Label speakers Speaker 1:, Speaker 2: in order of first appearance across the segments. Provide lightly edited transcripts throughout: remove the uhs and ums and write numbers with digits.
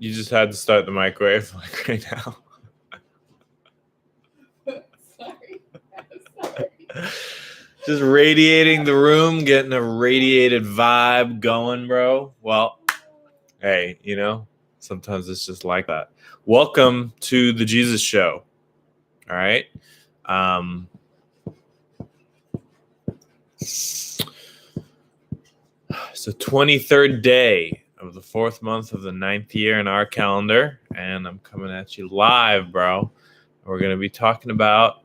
Speaker 1: You just had to start the microwave like right now.
Speaker 2: Sorry.
Speaker 1: Just radiating the room, getting a radiated vibe going, bro. Well, hey, sometimes it's just like that. Welcome to the Jesus Show. All right. It's the 23rd day of the 4th month of the 9th year in our calendar, and I'm coming at you live, bro. We're going to be talking about,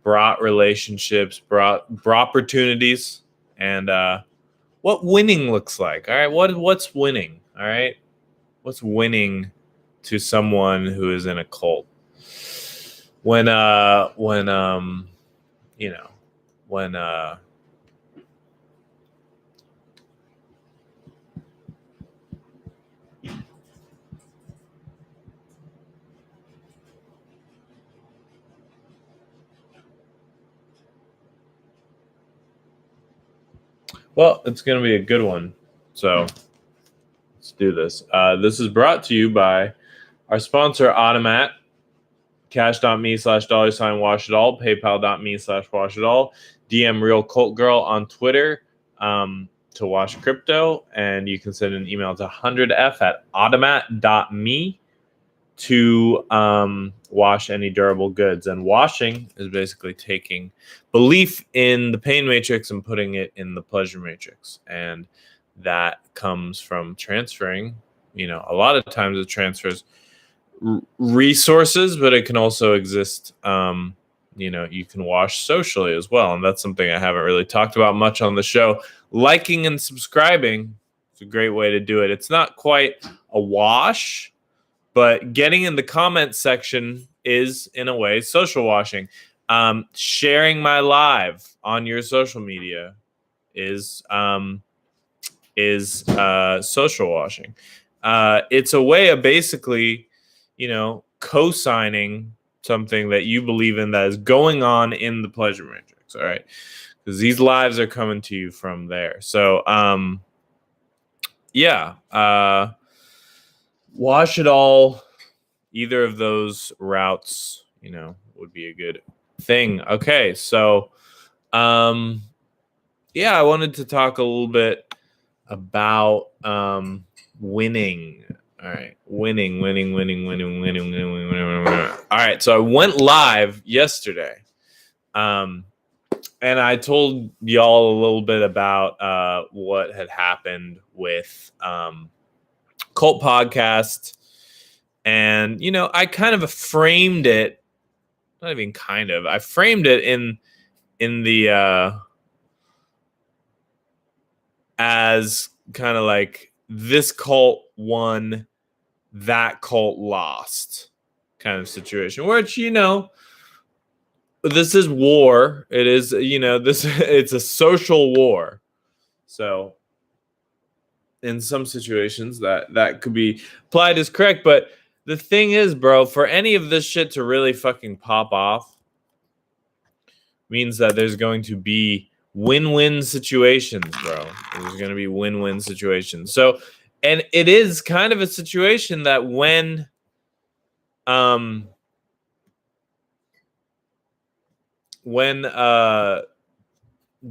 Speaker 1: brought relationships, brought opportunities, and what winning looks like. All right, what's winning? All right, what's winning to someone who is in a cult? When well, it's going to be a good one. So let's do this. This is brought to you by our sponsor, Automat. Cash.me/$washitall, PayPal.me/washitall, DM Real Cult Girl on Twitter to wash crypto, and you can send an email to 100f@automat.me to wash any durable goods. And washing is basically taking belief in the pain matrix and putting it in the pleasure matrix, and that comes from transferring. A lot of times it transfers resources, but it can also exist. You can wash socially as well, and that's something I haven't really talked about much on the show. Liking and subscribing is a great way to do it. It's not quite a wash, but getting in the comment section is, in a way, social washing. Sharing my live on your social media is social washing. It's a way of basically co-signing something that you believe in that is going on in the pleasure matrix. All right. Because these lives are coming to you from there. So, wash it all. Either of those routes, would be a good thing. Okay. So, I wanted to talk a little bit about, winning. All right. Winning. All right. So I went live yesterday. And I told y'all a little bit about what had happened with Cult Podcast. And, I kind of framed it, not even kind of, I framed it in the as kind of like this cult won, that cult lost kind of situation, which, this is war. It is, it's a social war. So in some situations that could be applied as correct. But the thing is, bro, for any of this shit to really fucking pop off means that there's going to be win-win situations, bro. There's going to be win-win situations. So, and it is kind of a situation that when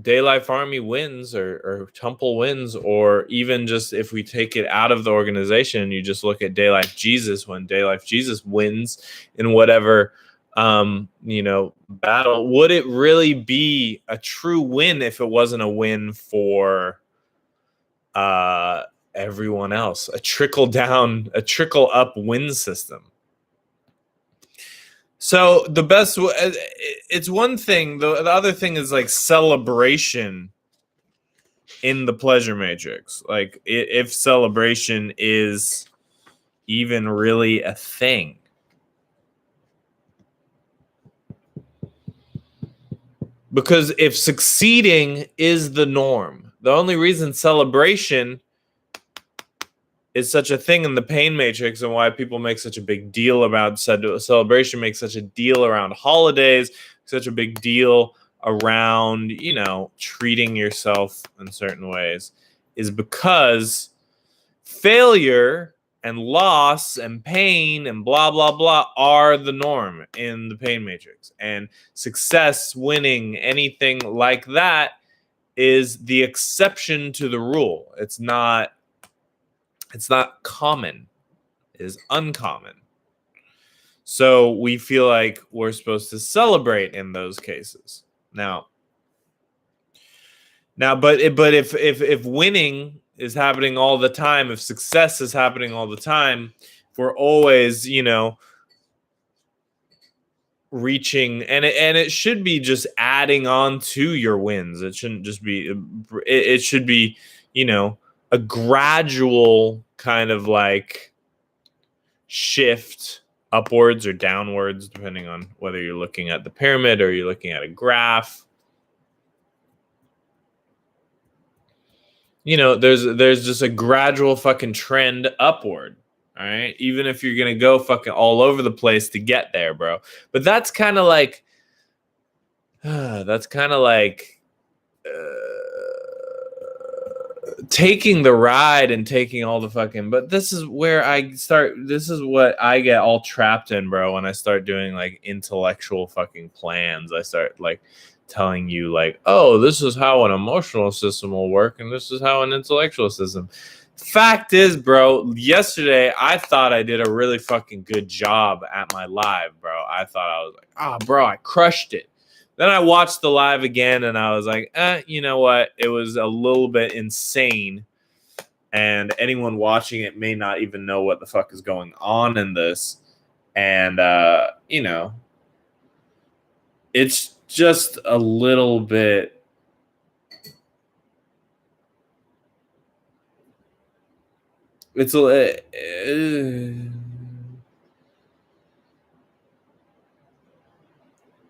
Speaker 1: Day Life Army wins or Temple wins, or even just if we take it out of the organization, you just look at Day Life Jesus, when Day Life Jesus wins in whatever battle, would it really be a true win if it wasn't a win for everyone else? A trickle up win system. So the best, it's one thing. The other thing is like celebration in the pleasure matrix. Like if celebration is even really a thing. Because if succeeding is the norm, the only reason celebration is such a thing in the pain matrix, and why people make such a big deal about celebration, make such a deal around holidays, such a big deal around, treating yourself in certain ways, is because failure and loss and pain and blah, blah, blah are the norm in the pain matrix. And success, winning, anything like that is the exception to the rule. It's not common. It is uncommon. So we feel like we're supposed to celebrate in those cases. Now, but if winning is happening all the time, if success is happening all the time, if we're always, reaching, and it should be just adding on to your wins. It shouldn't just be. It should be, a gradual kind of like shift upwards or downwards, depending on whether you're looking at the pyramid or you're looking at a graph. There's just a gradual fucking trend upward. All right. Even if you're going to go fucking all over the place to get there, bro. But that's kind of like, taking the ride and taking all the fucking, but this is where this is what I get all trapped in, bro. When I start doing like intellectual fucking plans, I start like telling you like, oh, this is how an emotional system will work. And this is how an intellectual system. Fact is, bro, yesterday I thought I did a really fucking good job at my live, bro. I thought I was like, bro, I crushed it. Then I watched the live again and I was like, you know what? It was a little bit insane. And anyone watching it may not even know what the fuck is going on in this. And, it's just a little bit. It's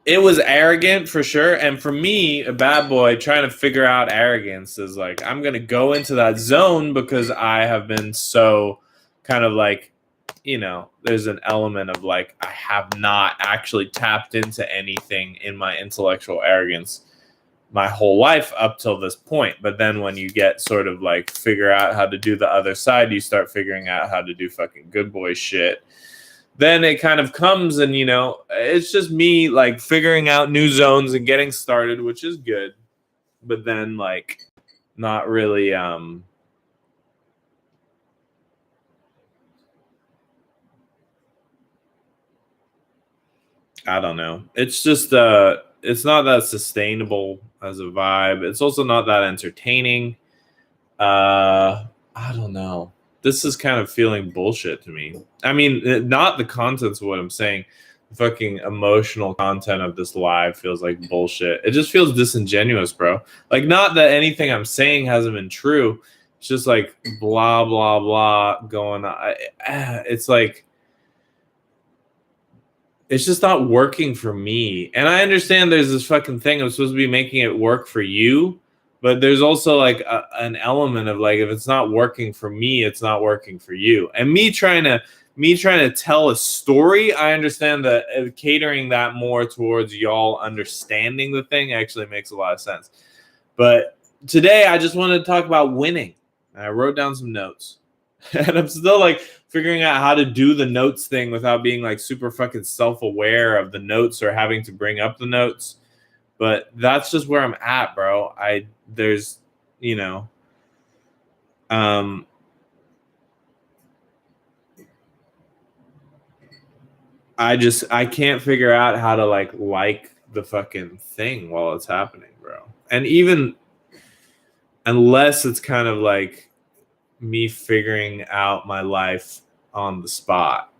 Speaker 1: it was arrogant for sure. And for me, a bad boy, trying to figure out arrogance is like, I'm going to go into that zone because I have been so kind of like, there's an element of like, I have not actually tapped into anything in my intellectual arrogance my whole life up till this point. But then when you get sort of like figure out how to do the other side, you start figuring out how to do fucking good boy shit. Then it kind of comes and, it's just me like figuring out new zones and getting started, which is good. But then like not really, I don't know. It's just, it's not that sustainable as a vibe. It's also not that entertaining. I don't know. This is kind of feeling bullshit to me. I mean, not the contents of what I'm saying. The fucking emotional content of this live feels like bullshit. It just feels disingenuous, bro. Like, not that anything I'm saying hasn't been true. It's just like blah, blah, blah going on. It's like, it's just not working for me. And I understand there's this fucking thing. I'm supposed to be making it work for you. But there's also like an element of like, if it's not working for me, it's not working for you. And me trying to tell a story, I understand that catering that more towards y'all understanding the thing actually makes a lot of sense. But today I just wanted to talk about winning. And I wrote down some notes. And I'm still like figuring out how to do the notes thing without being like super fucking self-aware of the notes or having to bring up the notes. But that's just where I'm at, bro. There's, I can't figure out how to like the fucking thing while it's happening, bro. And even unless it's kind of like me figuring out my life on the spot.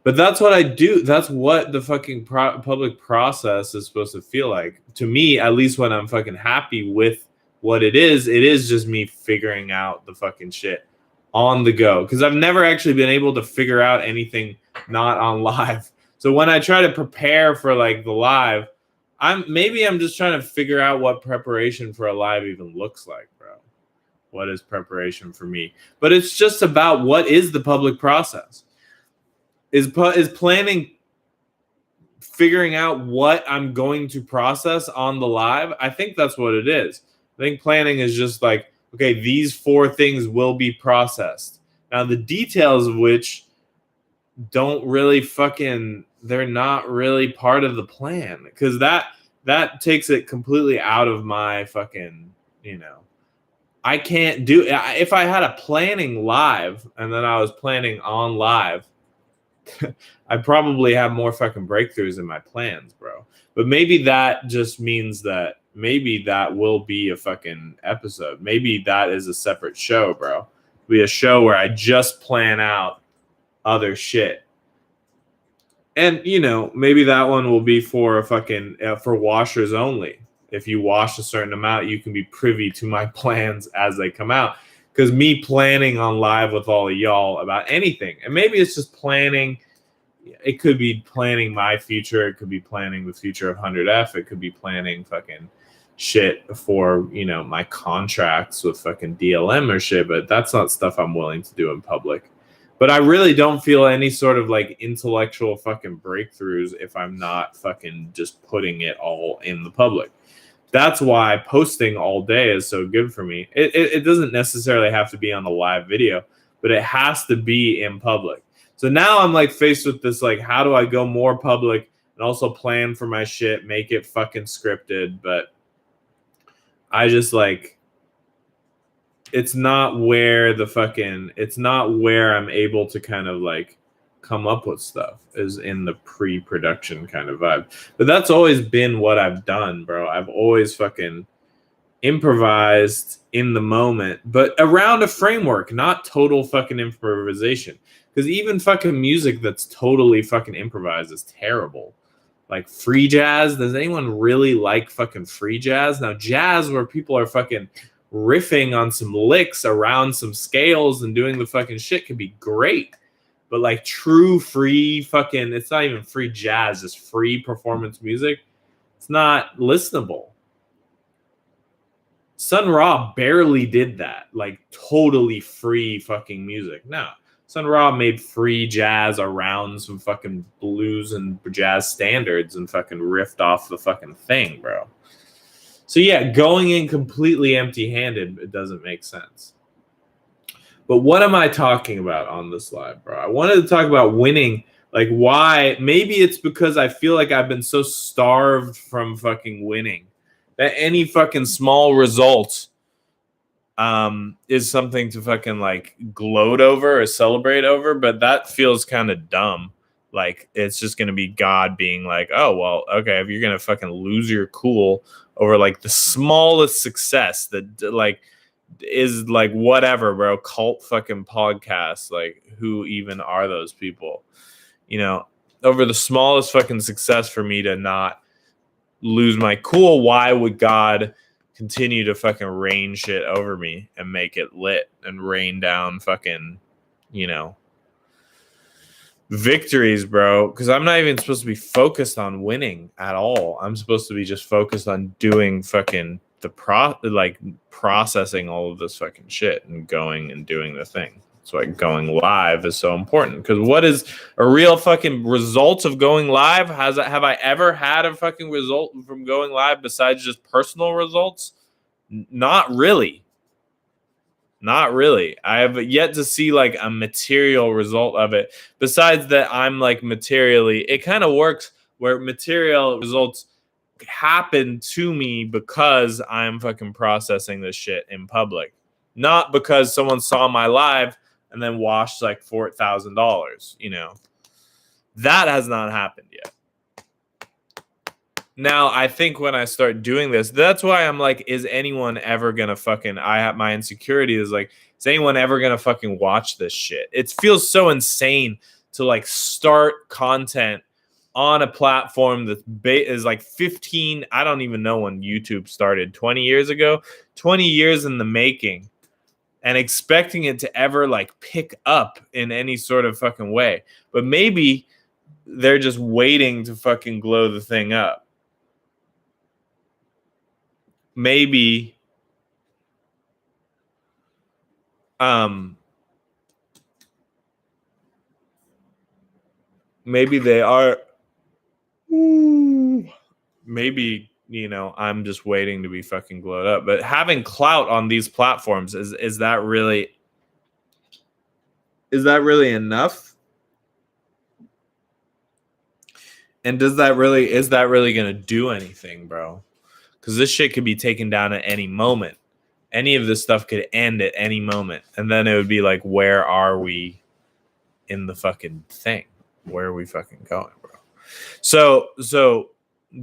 Speaker 1: But that's what I do. That's what the fucking public process is supposed to feel like. To me, at least when I'm fucking happy with what it is just me figuring out the fucking shit on the go. Because I've never actually been able to figure out anything not on live. So when I try to prepare for like the live, I'm just trying to figure out what preparation for a live even looks like, bro. What is preparation for me? But it's just about what is the public process. Is planning figuring out what I'm going to process on the live? I think that's what it is. I think planning is just like, okay, these 4 things will be processed. Now, the details of which don't really fucking, they're not really part of the plan, because that takes it completely out of my fucking, I can't do, if I had a planning live and then I was planning on live, I probably have more fucking breakthroughs in my plans, bro. But maybe that just means that maybe that will be a fucking episode. Maybe that is a separate show, bro. It'll be a show where I just plan out other shit. And maybe that one will be for a fucking for washers only. If you wash a certain amount, you can be privy to my plans as they come out. Because me planning on live with all of y'all about anything, and maybe it's just planning. It could be planning my future. It could be planning the future of 100F. It could be planning fucking shit for, my contracts with fucking DLM or shit. But that's not stuff I'm willing to do in public. But I really don't feel any sort of like intellectual fucking breakthroughs if I'm not fucking just putting it all in the public. That's why posting all day is so good for me. It doesn't necessarily have to be on a live video, but it has to be in public. So now I'm like faced with this, like, how do I go more public and also plan for my shit, make it fucking scripted? But I just like, it's not where I'm able to kind of like come up with stuff is in the pre-production kind of vibe. But that's always been what I've done, bro. I've always fucking improvised in the moment, but around a framework, not total fucking improvisation. Because even fucking music that's totally fucking improvised is terrible. Like free jazz, does anyone really like fucking free jazz? Now, jazz where people are fucking riffing on some licks around some scales and doing the fucking shit can be great. But like true free fucking, it's not even free jazz, it's free performance music. It's not listenable. Sun Ra barely did that, like totally free fucking music. No, Sun Ra made free jazz around some fucking blues and jazz standards and fucking riffed off the fucking thing, bro. So yeah, going in completely empty-handed, it doesn't make sense. But what am I talking about on this live, bro? I wanted to talk about winning. Like, why? Maybe it's because I feel like I've been so starved from fucking winning that any fucking small result is something to fucking like gloat over or celebrate over. But that feels kind of dumb. Like, it's just going to be God being like, oh, well, okay, if you're going to fucking lose your cool over like the smallest success that like is like whatever, bro, cult fucking podcast, like who even are those people, over the smallest fucking success for me to not lose my cool, why would God continue to fucking rain shit over me and make it lit and rain down fucking, victories, bro? Because I'm not even supposed to be focused on winning at all. I'm supposed to be just focused on doing fucking processing all of this fucking shit and going and doing the thing. That's why going live is so important. Because what is a real fucking result of going live? Have I ever had a fucking result from going live besides just personal results? Not really. Not really. I have yet to see like a material result of it. Besides that, I'm like materially, it kind of works where material results happen to me because I'm fucking processing this shit in public, not because someone saw my live and then washed like $4,000. That has not happened yet. Now, I think when I start doing this, that's why I'm like, is anyone ever going to fucking, I have my insecurity is like, is anyone ever going to fucking watch this shit? It feels so insane to like start content on a platform that is like 15, I don't even know when YouTube started, 20 years ago, 20 years in the making, and expecting it to ever like pick up in any sort of fucking way. But maybe they're just waiting to fucking glow the thing up. Maybe maybe they are, maybe I'm just waiting to be fucking glowed up. But having clout on these platforms, is that really Is that really enough? And is that really going to do anything, bro? Because this shit could be taken down at any moment. Any of this stuff could end at any moment. And then it would be like, where are we in the fucking thing? Where are we fucking going, bro? So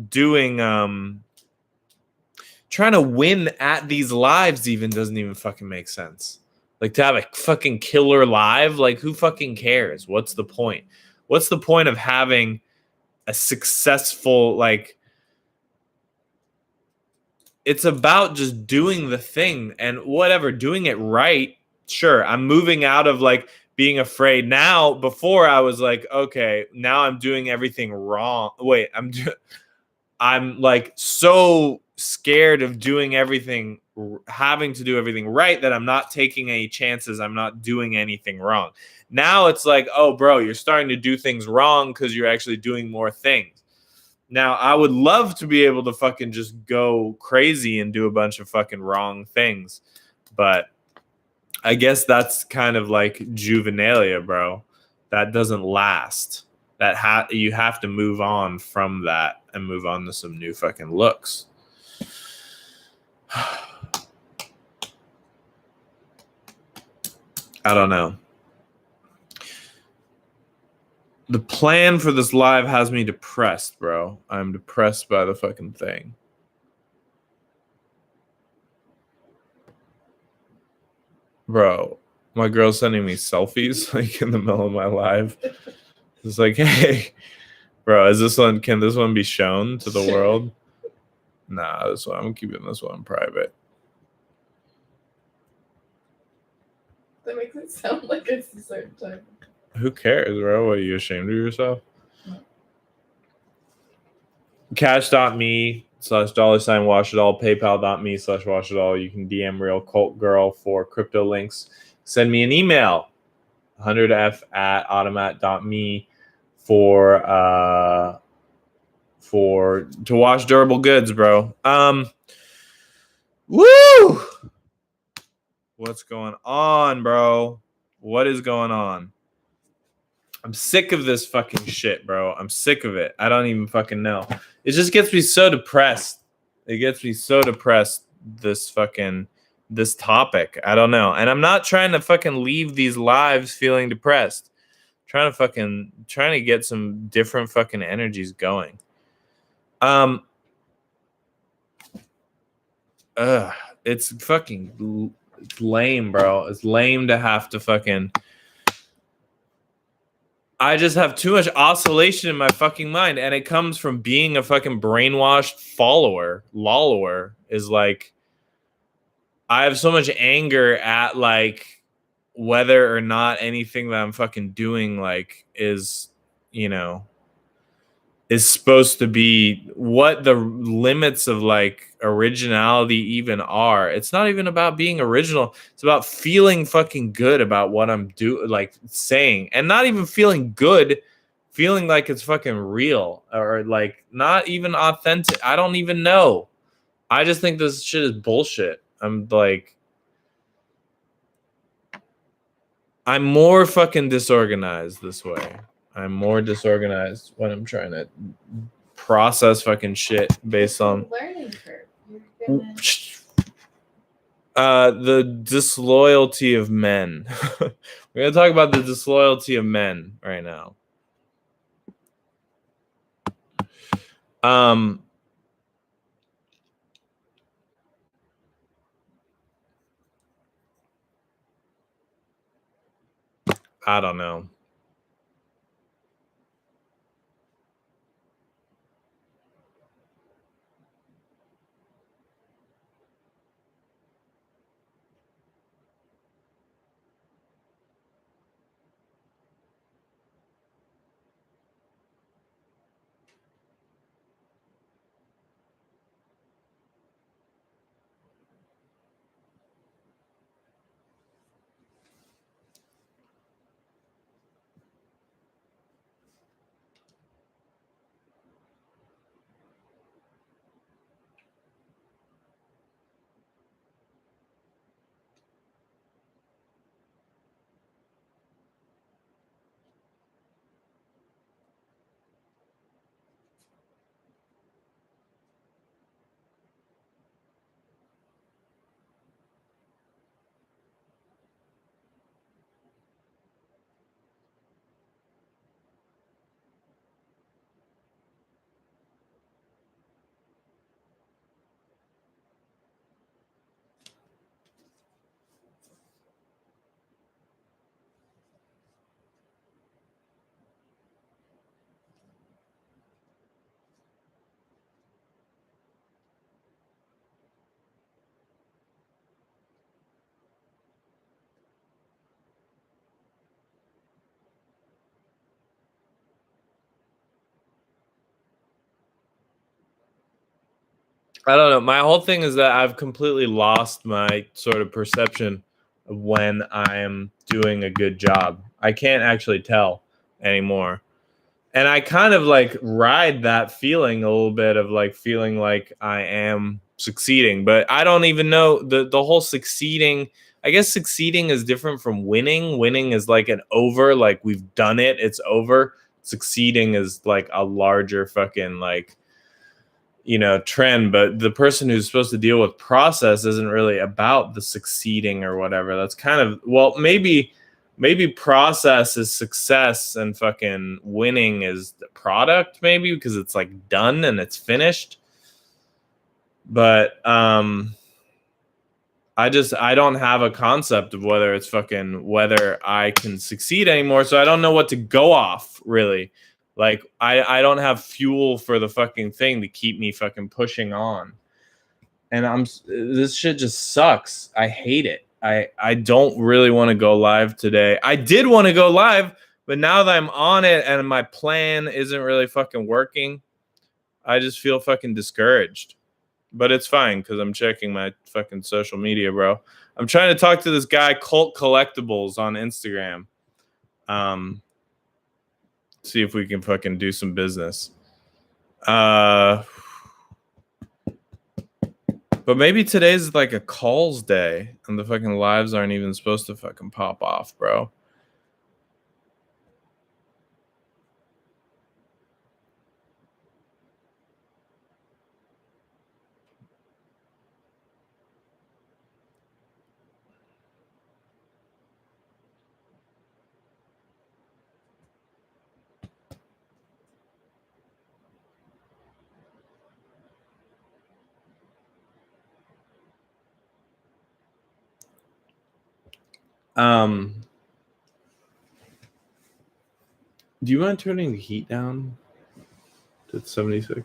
Speaker 1: doing trying to win at these lives even doesn't even fucking make sense. Like, to have a fucking killer live, like, who fucking cares? What's the point? What's the point of having a successful, like, it's about just doing the thing and whatever, doing it right. Sure, I'm moving out of like being afraid now. Before I was like, okay, now I'm doing everything wrong. Wait, I'm like so scared of doing everything, having to do everything right, that I'm not taking any chances. I'm not doing anything wrong. Now it's like, oh, bro, you're starting to do things wrong because you're actually doing more things. Now, I would love to be able to fucking just go crazy and do a bunch of fucking wrong things. But I guess that's kind of like juvenilia, bro. That doesn't last. You have to move on from that and move on to some new fucking looks. I don't know. The plan for this live has me depressed, bro. I'm depressed by the fucking thing. Bro, my girl's sending me selfies like in the middle of my live. It's like, hey, bro, can this one be shown to the world? Nah, I'm keeping this one private.
Speaker 2: That makes it sound like it's a certain time.
Speaker 1: Who cares, bro? What, are you ashamed of yourself? No. Cash.me/$washitall, PayPal.me/washitall. You can DM Real Cult Girl for crypto links. Send me an email, 100f@automat.me to wash Duruble Guuds, bro. Woo! What's going on, bro? What is going on? I'm sick of this fucking shit, bro. I'm sick of it. I don't even fucking know. It just gets me so depressed. It gets me so depressed, this topic. I don't know. And I'm not trying to fucking leave these lives feeling depressed. I'm trying to get some different fucking energies going. It's fucking lame, bro. It's lame to have to fucking... I just have too much oscillation in my fucking mind, and it comes from being a fucking brainwashed follower. Lollowur is like, I have so much anger at like whether or not anything that I'm fucking doing like is supposed to be, what the limits of like originality even are. It's not even about being original. It's about feeling fucking good about what I'm saying, and not even feeling good, feeling like it's fucking real, or like not even authentic. I don't even know. I just think this shit is bullshit. I'm more fucking disorganized this way. I'm more disorganized when I'm trying to process fucking shit based on
Speaker 2: learning curve.
Speaker 1: The disloyalty of men. We're gonna talk about the disloyalty of men right now. I don't know. I don't know. My whole thing is that I've completely lost my sort of perception of when I am doing a good job. I can't actually tell anymore. And I kind of like ride that feeling a little bit of like feeling like I am succeeding, but I don't even know the whole succeeding. I guess succeeding is different from winning. Winning is like an over, like we've done it, it's over. Succeeding is like a larger fucking like trend, but the person who's supposed to deal with process isn't really about the succeeding or whatever. That's kind of, well, maybe process is success and fucking winning is the product, maybe because it's like done and it's finished. But I don't have a concept of whether I can succeed anymore, so I don't know what to go off really. Like I don't have fuel for the fucking thing to keep me fucking pushing on. And this shit just sucks. I hate it. I don't really want to go live today. I did want to go live, but now that I'm on it and my plan isn't really fucking working, I just feel fucking discouraged. But it's fine because I'm checking my fucking social media, bro. I'm trying to talk to this guy, Cult Collectibles, on Instagram. See if we can fucking do some business. But maybe today's like a calls day and the fucking lives aren't even supposed to fucking pop off, bro. Do you mind turning the heat down to 76?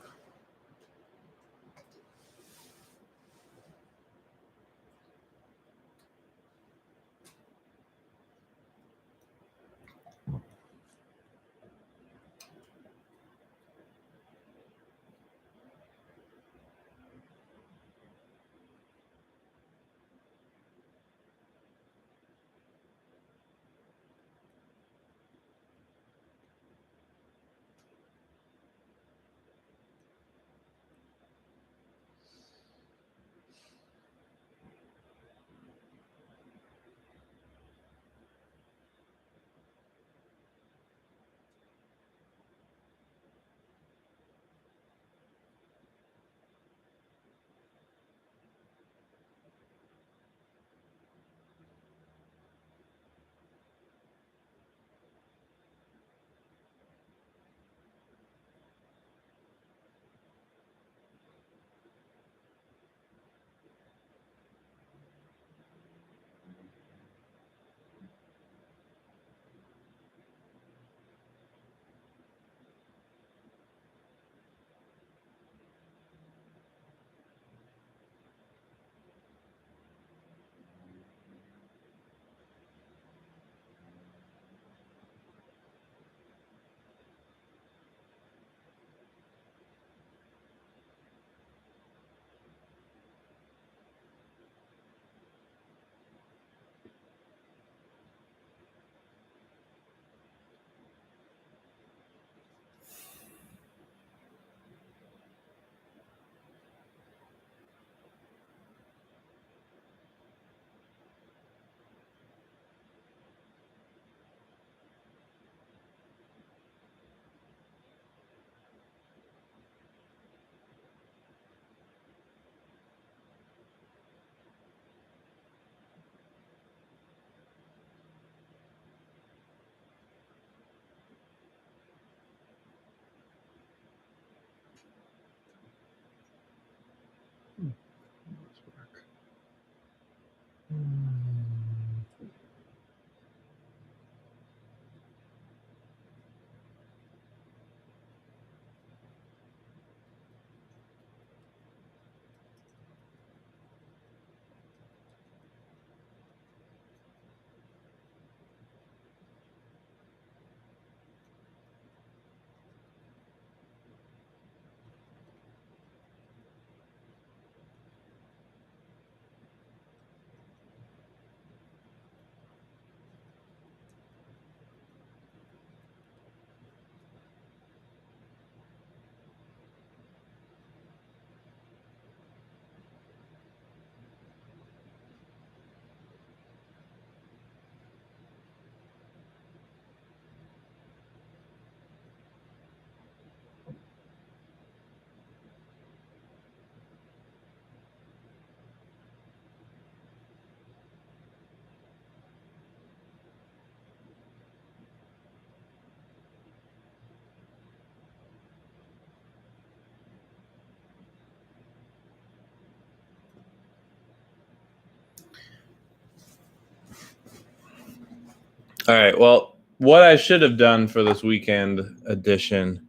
Speaker 1: All right. Well, what I should have done for this weekend edition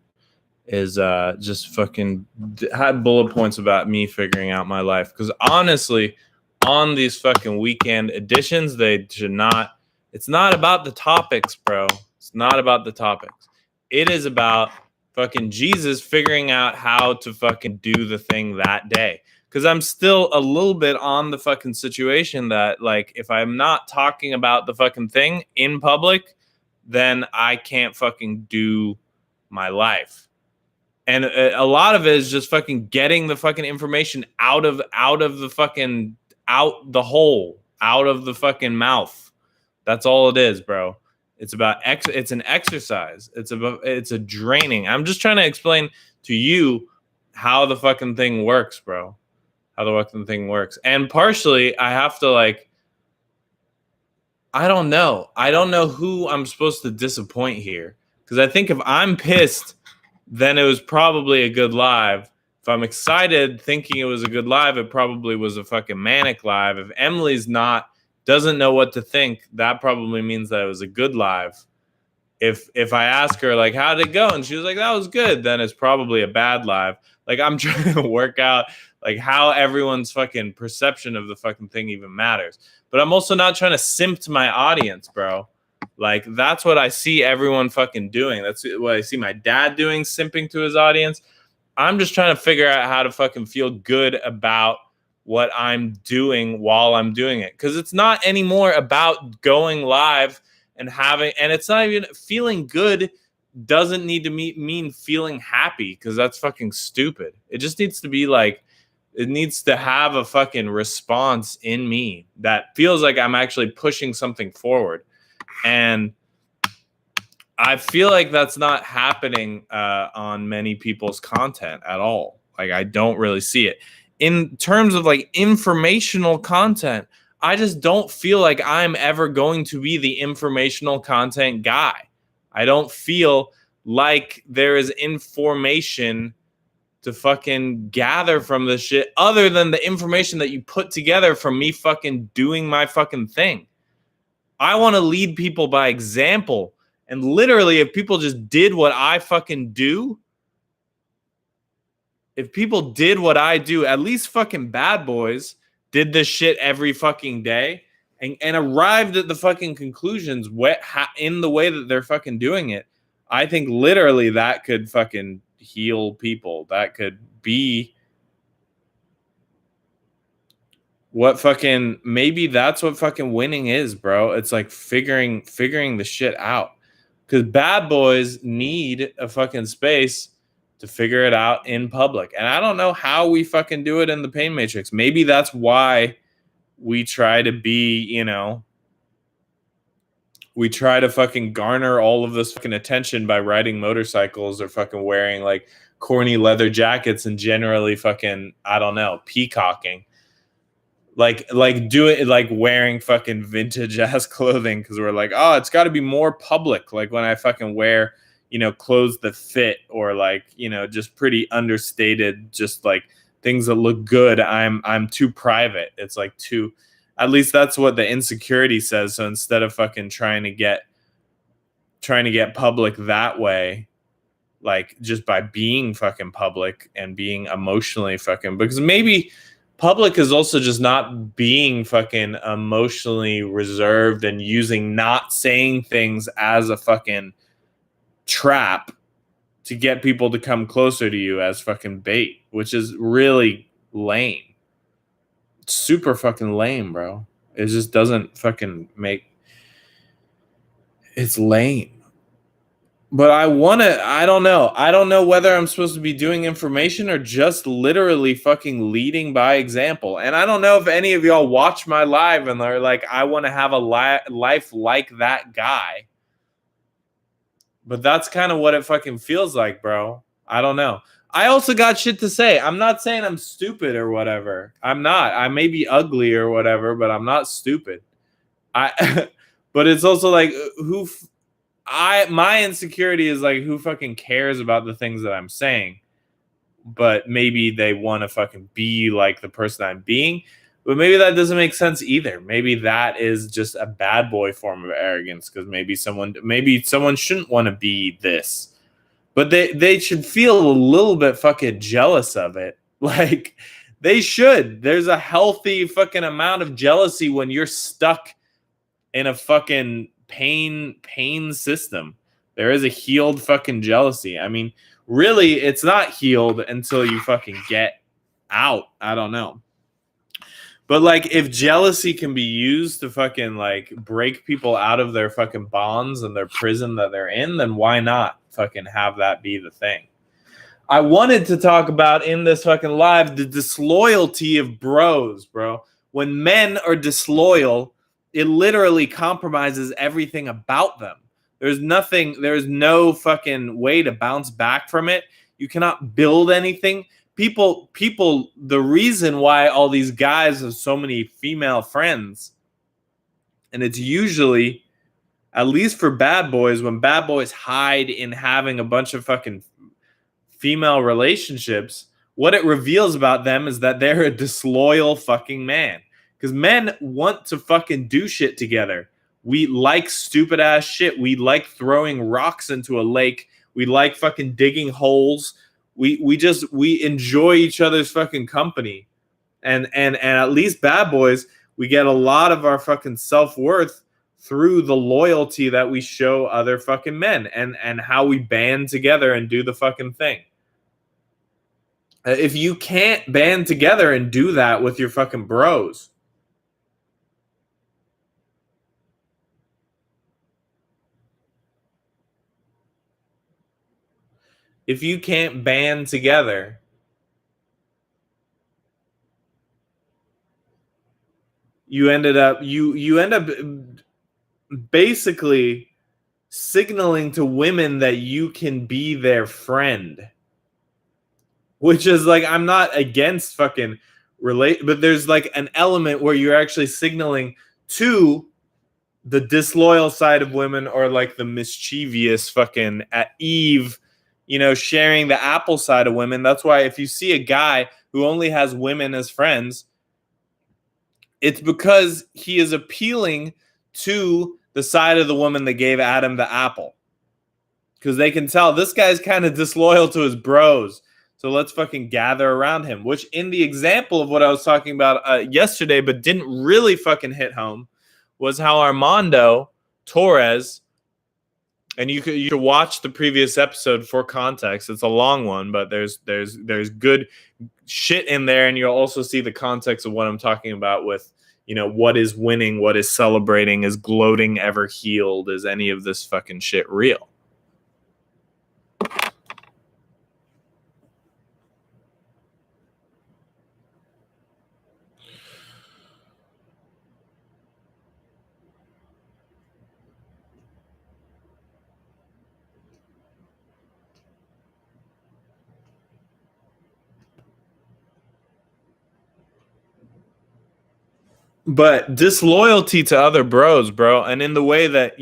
Speaker 1: is just fucking had bullet points about me figuring out my life. Because honestly, on these fucking weekend editions, they should not. It's not about the topics, bro. It's not about the topics. It is about fucking Jesus figuring out how to fucking do the thing that day. Because I'm still a little bit on the fucking situation that, like, if I'm not talking about the fucking thing in public, then I can't fucking do my life. And a lot of it is just fucking getting the fucking information out of the fucking out the hole, out of the fucking mouth. That's all it is, bro. It's about it's an exercise. It's a draining. I'm just trying to explain to you how the fucking thing works, bro. How the fucking thing works. And partially I have to, like, I don't know. I don't know who I'm supposed to disappoint here. Because I think if I'm pissed, then it was probably a good live. If I'm excited thinking it was a good live, it probably was a fucking manic live. If Emily's doesn't know what to think, that probably means that it was a good live. If I ask her, like, how did it go? And she was like, that was good, then it's probably a bad live. Like, I'm trying to work out, like, how everyone's fucking perception of the fucking thing even matters. But I'm also not trying to simp to my audience, bro. Like, that's what I see everyone fucking doing. That's what I see my dad doing, simping to his audience. I'm just trying to figure out how to fucking feel good about what I'm doing while I'm doing it. Because it's not anymore about going live and it's not even feeling good. Doesn't need to mean feeling happy, because that's fucking stupid. It just needs to be like, it needs to have a fucking response in me that feels like I'm actually pushing something forward. And I feel like that's not happening on many people's content at all. Like, I don't really see it. In terms of, like, informational content, I just don't feel like I'm ever going to be the informational content guy. I don't feel like there is information to fucking gather from this shit other than the information that you put together from me fucking doing my fucking thing. I want to lead people by example. And literally, if people just did what I fucking do, if people did what I do, at least fucking Bad Boys did this shit every fucking day and arrived at the fucking conclusions in the way that they're fucking doing it, I think literally that could fucking heal people. That could be what fucking, maybe that's what fucking winning is, bro. It's like figuring the shit out. Because Bad Boys need a fucking space to figure it out in public. And I don't know how we fucking do it in the Pain Matrix. Maybe that's why we try to be, we try to fucking garner all of this fucking attention by riding motorcycles or fucking wearing, like, corny leather jackets and generally fucking, I don't know, peacocking. Like wearing fucking vintage ass clothing because we're like, oh, it's got to be more public. Like, when I fucking wear, clothes that fit, or, like, just pretty understated, just like things that look good, I'm too private. It's like too, at least that's what the insecurity says. So instead of fucking trying to get public that way, like, just by being fucking public and being emotionally fucking, because maybe public is also just not being fucking emotionally reserved and using not saying things as a fucking trap to get people to come closer to you as fucking bait, which is really lame. It's super fucking lame, bro. It just doesn't fucking it's lame. But I don't know. I don't know whether I'm supposed to be doing information or just literally fucking leading by example. And I don't know if any of y'all watch my live and are like, I want to have a life like that guy. But that's kind of what it fucking feels like, bro. I don't know. I also got shit to say. I'm not saying I'm stupid or whatever. I'm not. I may be ugly or whatever, but I'm not stupid. But it's also like, my insecurity is like, who fucking cares about the things that I'm saying? But maybe they want to fucking be like the person I'm being. But maybe that doesn't make sense either. Maybe that is just a bad boy form of arrogance, because maybe someone shouldn't want to be this. But they should feel a little bit fucking jealous of it. Like, they should. There's a healthy fucking amount of jealousy when you're stuck in a fucking pain system. There is a healed fucking jealousy. I mean, really, it's not healed until you fucking get out. I don't know. But like, if jealousy can be used to fucking like break people out of their fucking bonds and their prison that they're in, then why not fucking have that be the thing? I wanted to talk about in this fucking live the disloyalty of bros, bro. When men are disloyal, it literally compromises everything about them. There's no fucking way to bounce back from it. You cannot build anything. People, the reason why all these guys have so many female friends, and it's usually, at least for bad boys, when bad boys hide in having a bunch of fucking female relationships, what it reveals about them is that they're a disloyal fucking man. Because men want to fucking do shit together. We like stupid ass shit. We like throwing rocks into a lake. We like fucking digging holes. We enjoy each other's fucking company. And at least bad boys, we get a lot of our fucking self-worth through the loyalty that we show other fucking men and how we band together and do the fucking thing. If you can't band together and do that with your fucking bros, if you can't band together, you end up basically signaling to women that you can be their friend. Which is like, I'm not against fucking relate, but there's like an element where you're actually signaling to the disloyal side of women, or like the mischievous fucking at Eve, sharing the apple side of women. That's why if you see a guy who only has women as friends, it's because he is appealing to the side of the woman that gave Adam the apple. Because they can tell this guy's kind of disloyal to his bros. So let's fucking gather around him. Which, in the example of what I was talking about yesterday, but didn't really fucking hit home, was how Armando Torres, and you could watch the previous episode for context. It's a long one, but there's good shit in there, and you'll also see the context of what I'm talking about with, what is winning, what is celebrating, is gloating ever healed, is any of this fucking shit real? But disloyalty to other bros, bro, and in the way that,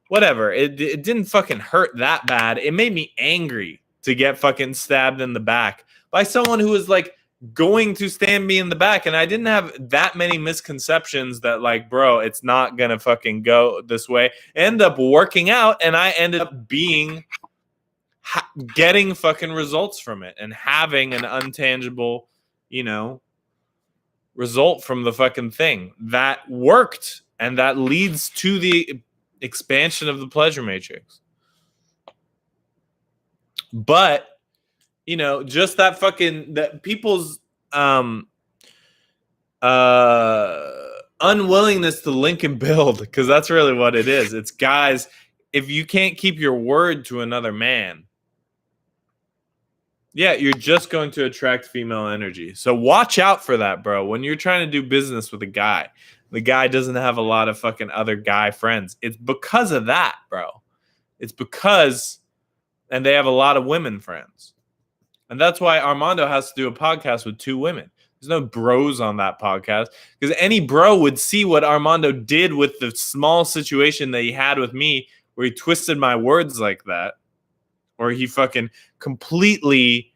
Speaker 1: whatever, it didn't fucking hurt that bad. It made me angry to get fucking stabbed in the back by someone who was like going to stab me in the back. And I didn't have that many misconceptions that like, bro, it's not going to fucking go this way. End up working out, and I ended up getting fucking results from it and having an untangible, result from the fucking thing that worked, and that leads to the expansion of the pleasure matrix. But just that fucking, that people's unwillingness to link and build, because that's really what it is. It's guys, if you can't keep your word to another man, yeah, you're just going to attract female energy. So watch out for that, bro. When you're trying to do business with a guy, the guy doesn't have a lot of fucking other guy friends. It's because of that, bro. It's because, and they have a lot of women friends. And that's why Armando has to do a podcast with 2 women. There's no bros on that podcast, because any bro would see what Armando did with the small situation that he had with me, where he twisted my words like that. Or he fucking completely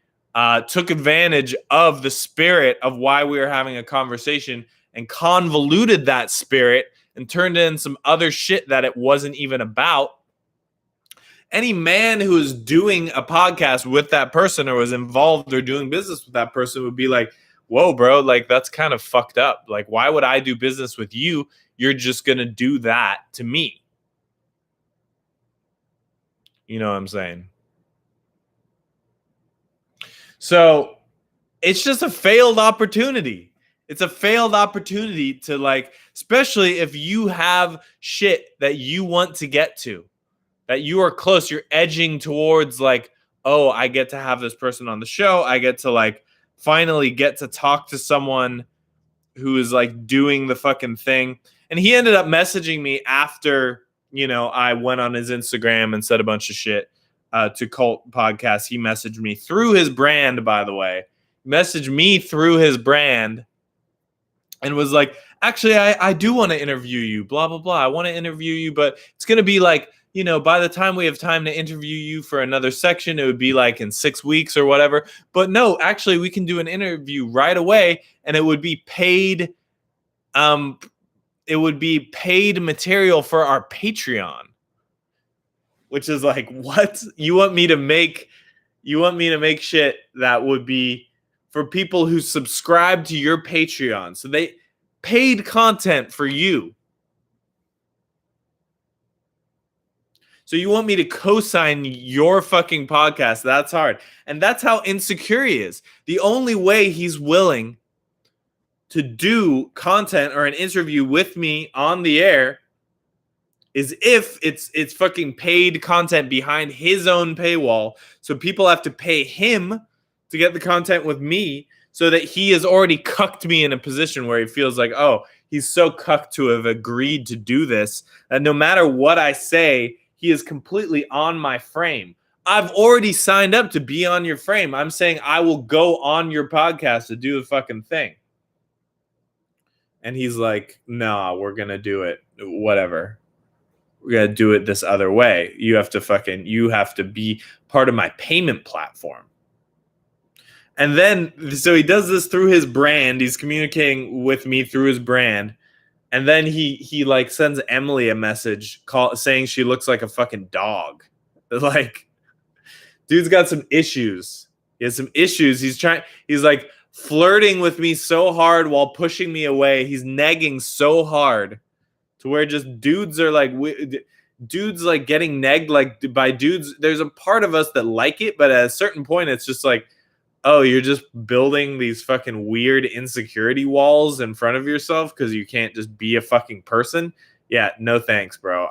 Speaker 1: took advantage of the spirit of why we were having a conversation and convoluted that spirit and turned in some other shit that it wasn't even about. Any man who is doing a podcast with that person or was involved or doing business with that person would be like, whoa, bro, like that's kind of fucked up. Like, why would I do business with you? You're just going to do that to me. You know what I'm saying? So it's just a failed opportunity. It's a failed opportunity to, like, especially if you have shit that you want to get to, that you are close, you're edging towards like, oh, I get to have this person on the show. I get to like finally get to talk to someone who is like doing the fucking thing. And he ended up messaging me after, you know, I went on his Instagram and said a bunch of shit to Cult Podcast. He messaged me through his brand, by the way, messaged me through his brand and was like, actually, I do want to interview you, blah, blah, blah. I want to interview you, but it's going to be like, you know, by the time we have time to interview you for another section, it would be like in 6 weeks or whatever. But no, actually, we can do an interview right away, and it would be paid. It would be paid material for our Patreon, which is like, what? You want me to make shit that would be for people who subscribe to your Patreon. So they paid content for you. So you want me to co-sign your fucking podcast? That's hard. And that's how insecure he is. The only way he's willing to do content or an interview with me on the air is if it's fucking paid content behind his own paywall. So people have to pay him to get the content with me, so that he has already cucked me in a position where he feels like, oh, he's so cucked to have agreed to do this that no matter what I say, he is completely on my frame. I've already signed up to be on your frame. I'm saying I will go on your podcast to do the fucking thing. And he's like, nah, we're going to do it. Whatever. We're going to do it this other way. You have to be part of my payment platform. And then, so he does this through his brand. He's communicating with me through his brand. And then he like sends Emily a message saying she looks like a fucking dog. Like, dude's got some issues. He has some issues. He's like flirting with me so hard while pushing me away. He's negging so hard to where just dudes like getting negged like by dudes. There's a part of us that like it, but at a certain point, it's just like, oh, you're just building these fucking weird insecurity walls in front of yourself because you can't just be a fucking person. Yeah, no thanks, bro.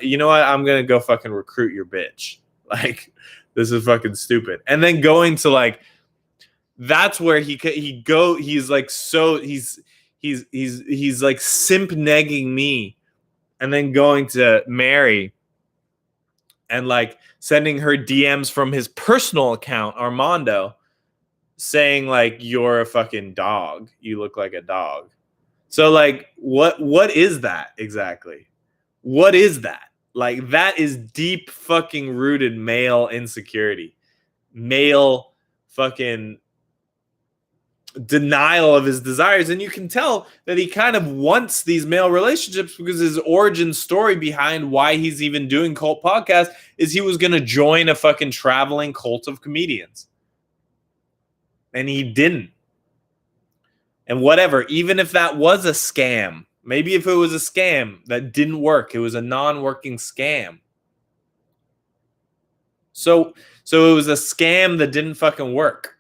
Speaker 1: You know what? I'm gonna go fucking recruit your bitch. Like, this is fucking stupid. And then going to like, that's where he's like, so he's like simp negging me, and then going to Mary and like sending her DMs from his personal account, Armando, saying like, you're a fucking dog. You look like a dog. So like, what is that exactly? What is that? Like, that is deep fucking rooted male insecurity, male fucking denial of his desires. And you can tell that he kind of wants these male relationships because his origin story behind why he's even doing Cult Podcast is he was going to join a fucking traveling cult of comedians. And he didn't. And whatever, even if that was a scam, maybe if it was a scam that didn't work, it was a non-working scam. So it was a scam that didn't fucking work.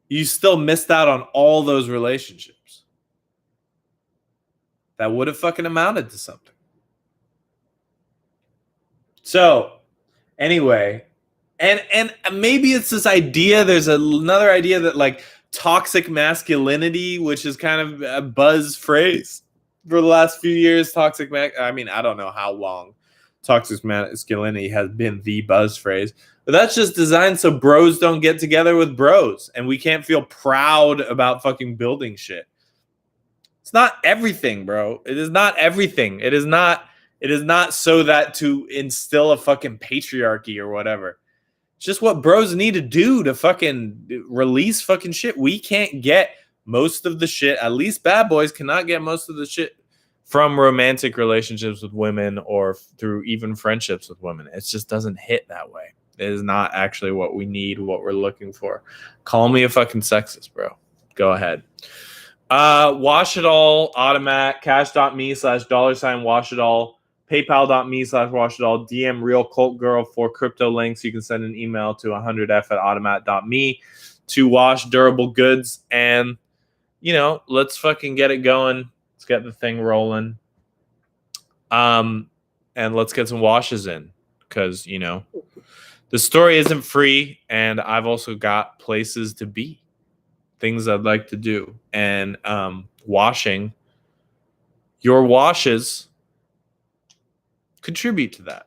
Speaker 1: You still missed out on all those relationships that would have fucking amounted to something. So, anyway, and maybe it's this idea, there's another idea that like toxic masculinity, which is kind of a buzz phrase for the last few years, I mean, I don't know how long toxic masculinity has been the buzz phrase, but that's just designed so bros don't get together with bros and we can't feel proud about fucking building shit. It's not everything, bro. It is not everything. It is not so that to instill a fucking patriarchy or whatever. It's just what bros need to do to fucking release fucking shit. We can't get most of the shit. At least bad boys cannot get most of the shit from romantic relationships with women or through even friendships with women. It just doesn't hit that way. It is not actually what we need, what we're looking for. Call me a fucking sexist, bro. Go ahead. Wash it all, automat, cash.me/$wash it all, paypal.me/wash it all, DM real cult girl for crypto links. You can send an email to 100f@automat.me to wash Duruble Guuds. And, you know, let's fucking get it going. Let's get the thing rolling. And let's get some washes in because, you know, the story isn't free. And I've also got places to be. Things I'd like to do, and washing your washes contribute to that.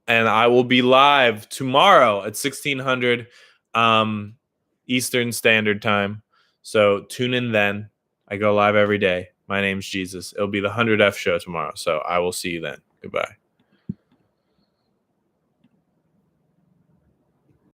Speaker 1: And I will be live tomorrow at 1600 Eastern Standard Time. So tune in then. I go live every day. My name's Jesus. It'll be the 100F show tomorrow. So I will see you then. Goodbye.